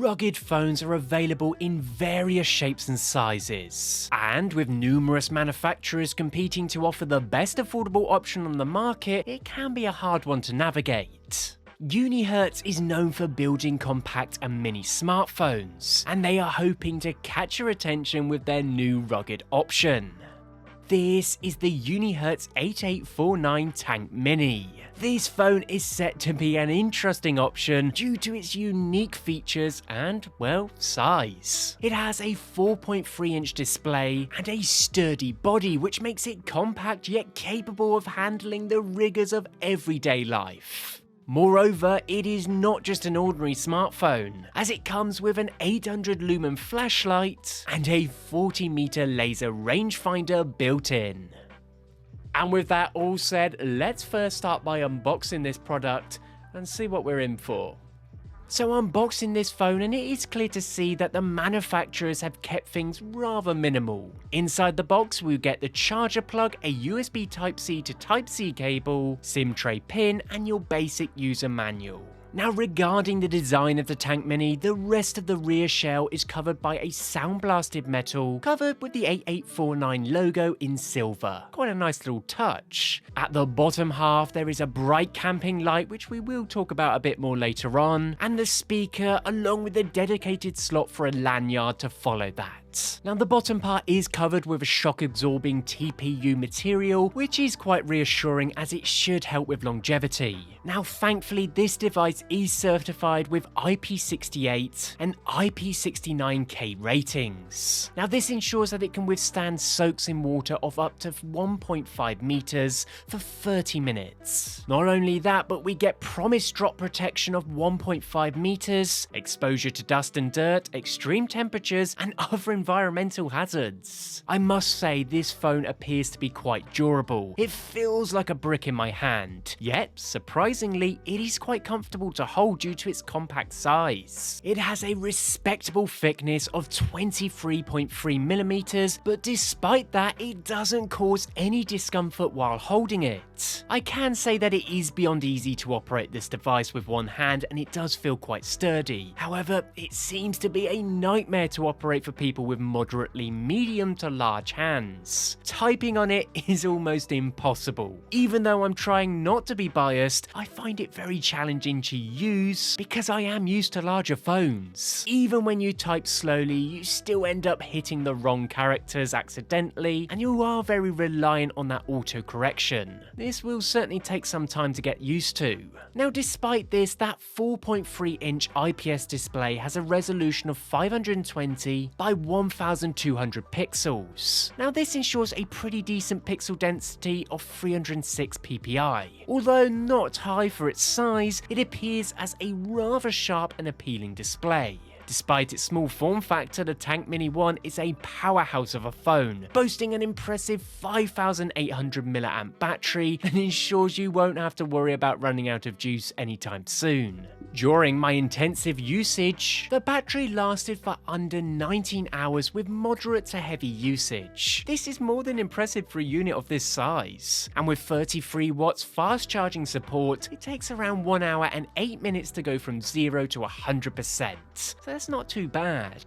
rugged phones are available in various shapes and sizes, and with numerous manufacturers competing to offer the best affordable option on the market, it can be a hard one to navigate. Unihertz is known for building compact and mini smartphones, and they are hoping to catch your attention with their new rugged option. This is the Unihertz 8849 Tank Mini. This phone is set to be an interesting option due to its unique features and, well, size. It has a 4.3-inch display and a sturdy body, which makes it compact yet capable of handling the rigors of everyday life. Moreover, it is not just an ordinary smartphone, as it comes with an 800 lumen flashlight and a 40-meter laser rangefinder built in. And with that all said, let's first start by unboxing this product and see what we're in for. So unboxing this phone, and it is clear to see that the manufacturers have kept things rather minimal. Inside the box we'll get the charger plug, a USB Type-C to Type-C cable, SIM tray pin, and your basic user manual. Now regarding the design of the Tank Mini, the rest of the rear shell is covered by a sound-blasted metal covered with the 8849 logo in silver. Quite a nice little touch. At the bottom half there is a bright camping light, which we will talk about a bit more later on, and the speaker along with a dedicated slot for a lanyard to follow that. Now the bottom part is covered with a shock absorbing TPU material, which is quite reassuring as it should help with longevity. Now thankfully this device is certified with IP68 and IP69K ratings. Now this ensures that it can withstand soaks in water of up to 1.5 meters for 30 minutes. Not only that, but we get promised drop protection of 1.5 meters, exposure to dust and dirt, extreme temperatures, and other environmental hazards. I must say this phone appears to be quite durable. It feels like a brick in my hand, yet surprisingly it is quite comfortable to hold due to its compact size. It has a respectable thickness of 23.3 millimeters, but despite that it doesn't cause any discomfort while holding it. I can say that it is beyond easy to operate this device with one hand, and it does feel quite sturdy. However, it seems to be a nightmare to operate for people with moderately medium to large hands. Typing on it is almost impossible. Even though I'm trying not to be biased, I find it very challenging to use because I am used to larger phones. Even when you type slowly, you still end up hitting the wrong characters accidentally, and you are very reliant on that autocorrection. This will certainly take some time to get used to. Now despite this, that 4.3-inch IPS display has a resolution of 520 by 1200 pixels. Now this ensures a pretty decent pixel density of 306 ppi. Although not high for its size, it appears as a rather sharp and appealing display. Despite its small form factor, the Tank Mini 1 is a powerhouse of a phone, boasting an impressive 5800 mAh battery and ensures you won't have to worry about running out of juice anytime soon. During my intensive usage, the battery lasted for under 19 hours with moderate to heavy usage. This is more than impressive for a unit of this size. And with 33 watts fast charging support, it takes around 1 hour and 8 minutes to go from 0 to 100%. So that's not too bad.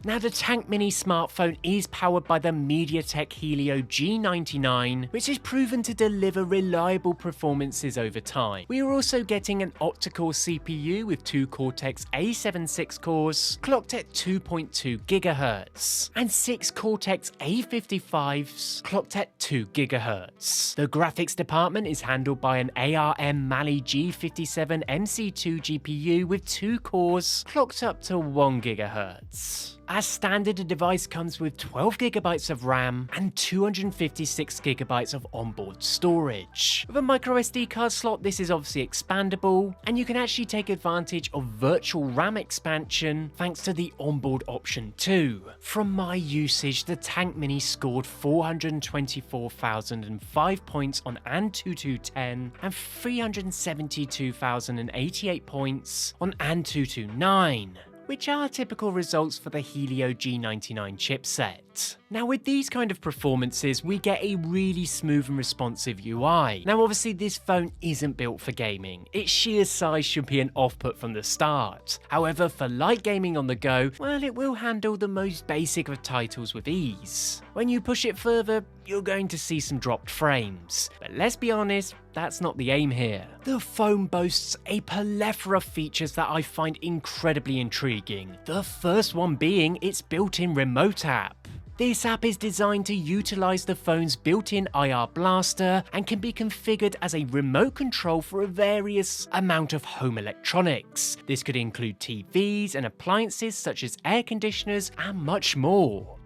Now the Tank Mini smartphone is powered by the MediaTek Helio G99, which is proven to deliver reliable performances over time. We are also getting an octa-core CPU with 2 Cortex A76 cores, clocked at 2.2 GHz, and 6 Cortex A55s, clocked at 2 GHz. The graphics department is handled by an ARM Mali G57 MC2 GPU with 2 cores, clocked up to 1 GHz. As standard, the device comes with 12GB of RAM and 256GB of onboard storage. With a microSD card slot, this is obviously expandable, and you can actually take advantage of virtual RAM expansion thanks to the onboard option too. From my usage, the Tank Mini scored 424,005 points on Antutu 10 and 372,088 points on Antutu 9. Which are typical results for the Helio G99 chipset. Now with these kind of performances, we get a really smooth and responsive UI. Now obviously this phone isn't built for gaming, its sheer size should be an off-put from the start. However, for light gaming on the go, well, it will handle the most basic of titles with ease. When you push it further, you're going to see some dropped frames, but let's be honest, that's not the aim here. The phone boasts a plethora of features that I find incredibly intriguing, the first one being its built-in remote app. This app is designed to utilize the phone's built-in IR blaster and can be configured as a remote control for a various amount of home electronics. This could include TVs and appliances such as air conditioners and much more.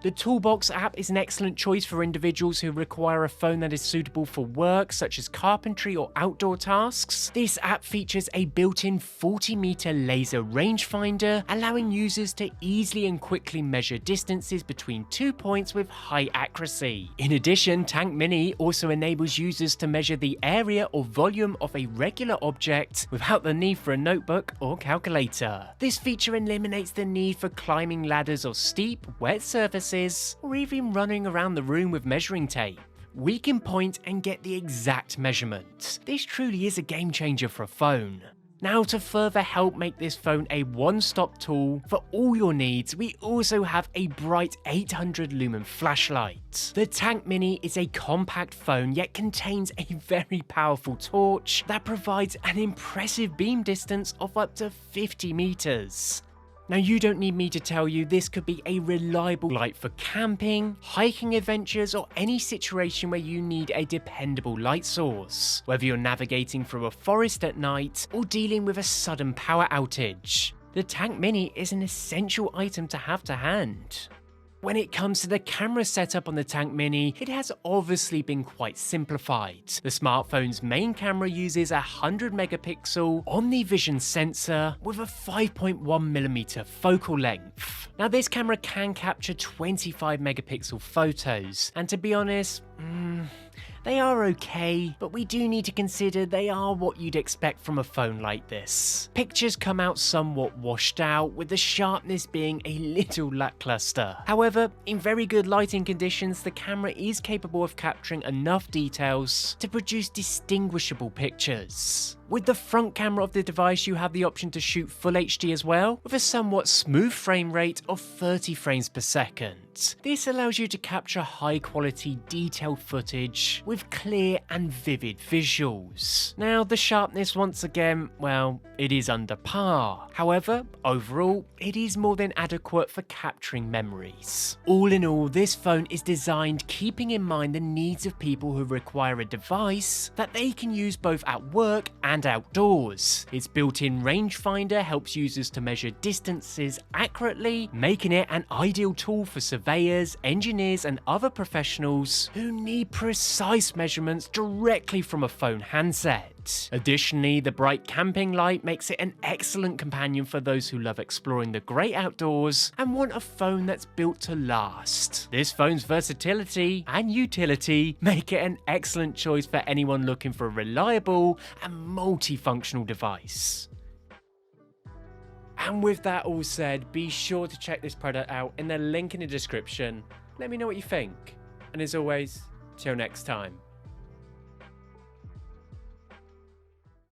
The Toolbox app is an excellent choice for individuals who require a phone that is suitable for work such as carpentry or outdoor tasks. This app features a built-in 40-meter laser rangefinder, allowing users to easily and quickly measure distances between 2 points with high accuracy. In addition, Tank Mini also enables users to measure the area or volume of a regular object without the need for a notebook or calculator. This feature eliminates the need for climbing ladders or steep, wet surfaces, or even running around the room with measuring tape. We can point and get the exact measurement. This truly is a game changer for a phone. Now, to further help make this phone a one-stop tool for all your needs, we also have a bright 800 lumen flashlight. The Tank Mini is a compact phone yet contains a very powerful torch that provides an impressive beam distance of up to 50 meters. Now you don't need me to tell you this could be a reliable light for camping, hiking adventures, or any situation where you need a dependable light source, whether you're navigating through a forest at night or dealing with a sudden power outage. The Tank Mini is an essential item to have to hand. When it comes to the camera setup on the Tank Mini, it has obviously been quite simplified. The smartphone's main camera uses a 100 megapixel OmniVision sensor with a 5.1mm focal length. Now this camera can capture 25 megapixel photos, and to be honest, they are okay, but we do need to consider they are what you'd expect from a phone like this. Pictures come out somewhat washed out, with the sharpness being a little lackluster. However, in very good lighting conditions, the camera is capable of capturing enough details to produce distinguishable pictures. With the front camera of the device, you have the option to shoot Full HD as well, with a somewhat smooth frame rate of 30 frames per second. This allows you to capture high quality detailed footage with clear and vivid visuals. Now the sharpness, once again, well, it is under par. However, overall, it is more than adequate for capturing memories. All in all, this phone is designed keeping in mind the needs of people who require a device that they can use both at work and outdoors. Its built-in rangefinder helps users to measure distances accurately, making it an ideal tool for surveyors, engineers, and other professionals who need precise measurements directly from a phone handset. Additionally, the bright camping light makes it an excellent companion for those who love exploring the great outdoors and want a phone that's built to last. This phone's versatility and utility make it an excellent choice for anyone looking for a reliable and multifunctional device. And with that all said, be sure to check this product out in the link in the description. Let me know what you think. And as always, till next time.